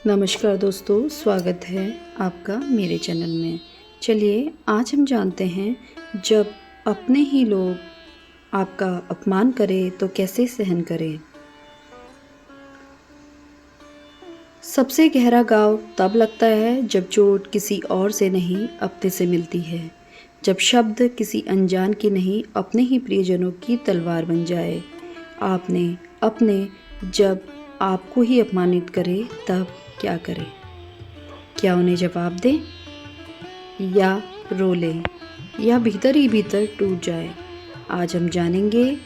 नमस्कार दोस्तों, स्वागत है आपका मेरे चैनल में। चलिए आज हम जानते हैं, जब अपने ही लोग आपका अपमान करें तो कैसे सहन करें। सबसे गहरा घाव तब लगता है जब चोट किसी और से नहीं अपने से मिलती है, जब शब्द किसी अनजान की नहीं अपने ही प्रियजनों की तलवार बन जाए। आपने अपने जब आपको ही अपमानित करे तब क्या करें? क्या उन्हें जवाब दें या रो लें या भीतर ही भीतर टूट जाए? आज हम जानेंगे,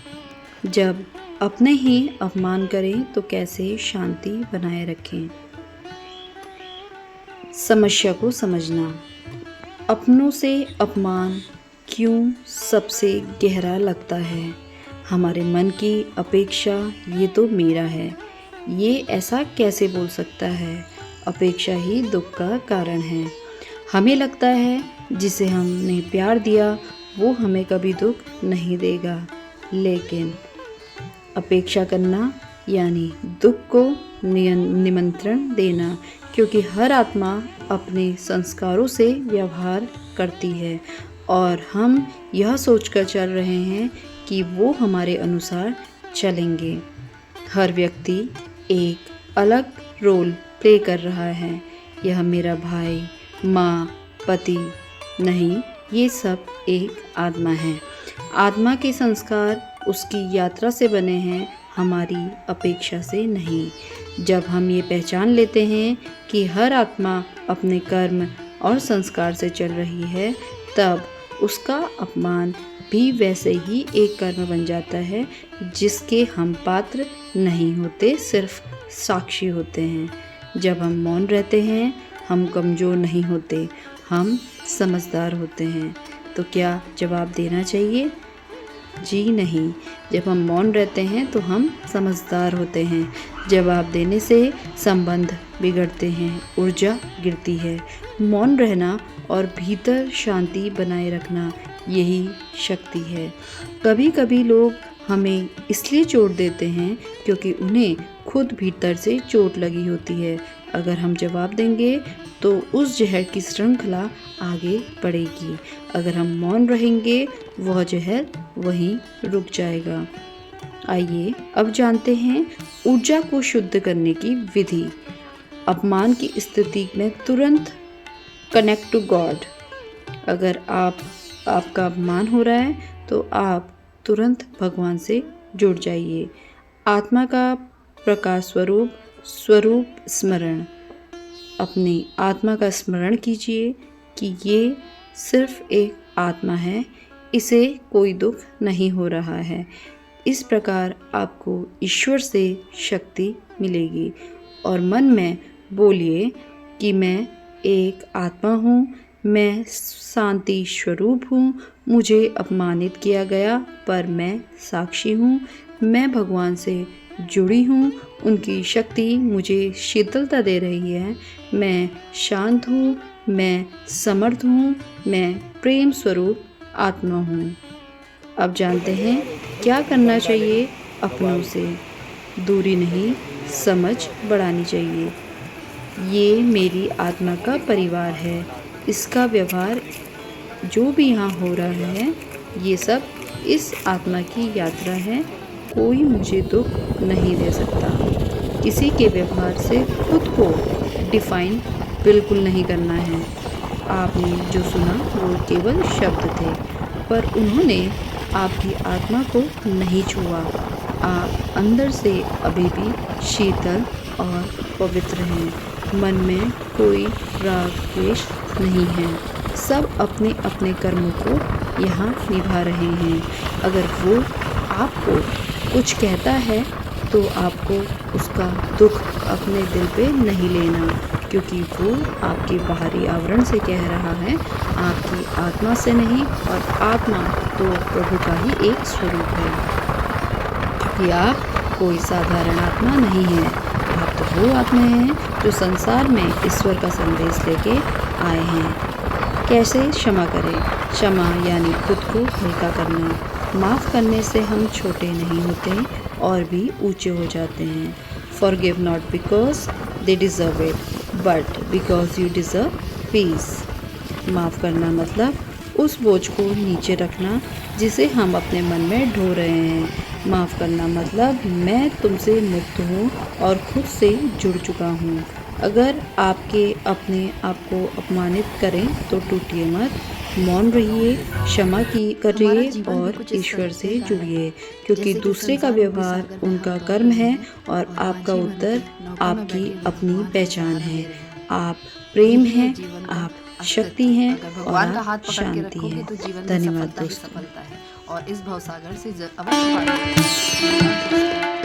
जब अपने ही अपमान करें तो कैसे शांति बनाए रखें। समस्या को समझना। अपनों से अपमान क्यों सबसे गहरा लगता है? हमारे मन की अपेक्षा, ये तो मेरा है, ये ऐसा कैसे बोल सकता है? अपेक्षा ही दुख का कारण है। हमें लगता है जिसे हमने प्यार दिया वो हमें कभी दुख नहीं देगा, लेकिन अपेक्षा करना यानी दुख को निमंत्रण देना, क्योंकि हर आत्मा अपने संस्कारों से व्यवहार करती है और हम यह सोचकर चल रहे हैं कि वो हमारे अनुसार चलेंगे। हर व्यक्ति एक अलग रोल प्ले कर रहा है। यह मेरा भाई, माँ, पति नहीं, ये सब एक आत्मा है। आत्मा के संस्कार उसकी यात्रा से बने हैं, हमारी अपेक्षा से नहीं। जब हम ये पहचान लेते हैं कि हर आत्मा अपने कर्म और संस्कार से चल रही है, तब उसका अपमान भी वैसे ही एक कर्म बन जाता है जिसके हम पात्र नहीं होते, सिर्फ साक्षी होते हैं। जब हम मौन रहते हैं, हम कमज़ोर नहीं होते, हम समझदार होते हैं। तो क्या जवाब देना चाहिए? जी नहीं। जब हम मौन रहते हैं तो हम समझदार होते हैं। जवाब देने से संबंध बिगड़ते हैं, ऊर्जा गिरती है। मौन रहना और भीतर शांति बनाए रखना, यही शक्ति है। कभी कभी लोग हमें इसलिए चोट देते हैं क्योंकि उन्हें खुद भीतर से चोट लगी होती है। अगर हम जवाब देंगे तो उस जहर की श्रृंखला आगे बढ़ेगी। अगर हम मौन रहेंगे, वह जहर वहीं रुक जाएगा। आइए अब जानते हैं ऊर्जा को शुद्ध करने की विधि। अपमान की स्थिति में तुरंत कनेक्ट टू गॉड। अगर आपका अपमान हो रहा है तो आप तुरंत भगवान से जुड़ जाइए। आत्मा का प्रकाश स्वरूप स्मरण। अपनी आत्मा का स्मरण कीजिए कि ये सिर्फ एक आत्मा है, इसे कोई दुख नहीं हो रहा है। इस प्रकार आपको ईश्वर से शक्ति मिलेगी। और मन में बोलिए कि मैं एक आत्मा हूँ, मैं शांति स्वरूप हूँ, मुझे अपमानित किया गया पर मैं साक्षी हूँ, मैं भगवान से जुड़ी हूँ, उनकी शक्ति मुझे शीतलता दे रही है, मैं शांत हूँ, मैं समर्थ हूँ, मैं प्रेम स्वरूप आत्मा हूँ। अब जानते हैं क्या करना चाहिए। अपनों से दूरी नहीं, समझ बढ़ानी चाहिए। ये मेरी आत्मा का परिवार है, इसका व्यवहार जो भी यहाँ हो रहा है, ये सब इस आत्मा की यात्रा है। कोई मुझे दुख नहीं दे सकता। किसी के व्यवहार से खुद को डिफाइन बिल्कुल नहीं करना है। आपने जो सुना वो केवल शब्द थे, पर उन्होंने आपकी आत्मा को नहीं छुआ। आप अंदर से अभी भी शीतल और पवित्र हैं। मन में कोई राग द्वेष नहीं है। सब अपने अपने कर्मों को यहाँ निभा रहे हैं। अगर वो आपको कुछ कहता है तो आपको उसका दुख अपने दिल पे नहीं लेना, क्योंकि वो आपके बाहरी आवरण से कह रहा है, आपकी आत्मा से नहीं। और आत्मा तो प्रभु का ही एक स्वरूप है, क्योंकि आप कोई साधारण आत्मा नहीं है। आप तो वो आत्मा हैं जो संसार में ईश्वर का संदेश लेके आए हैं। कैसे क्षमा करें? क्षमा यानी खुद को हल्का करना। माफ़ करने से हम छोटे नहीं होते और भी ऊंचे हो जाते हैं। Forgive not because they deserve it, but because you deserve peace. माफ़ करना मतलब उस बोझ को नीचे रखना जिसे हम अपने मन में ढो रहे हैं। माफ़ करना मतलब मैं तुमसे मुक्त हूँ और खुद से जुड़ चुका हूँ। अगर आपके अपने आप को अपमानित करें तो टूटिए मत, मौन रहिए, क्षमा करिए और ईश्वर से जुड़िए, क्योंकि दूसरे का व्यवहार उनका कर्म है और आपका उत्तर आपकी अपनी पहचान है। आप प्रेम हैं, आप शक्ति हैं अगर और भगवान का हाथ आप पकड़ के शांति रखोगे हैं। तो जीवन में धन्यवाद सफलता ही दोस्तों। सफलता है और इस भवसागर से अवश्य पार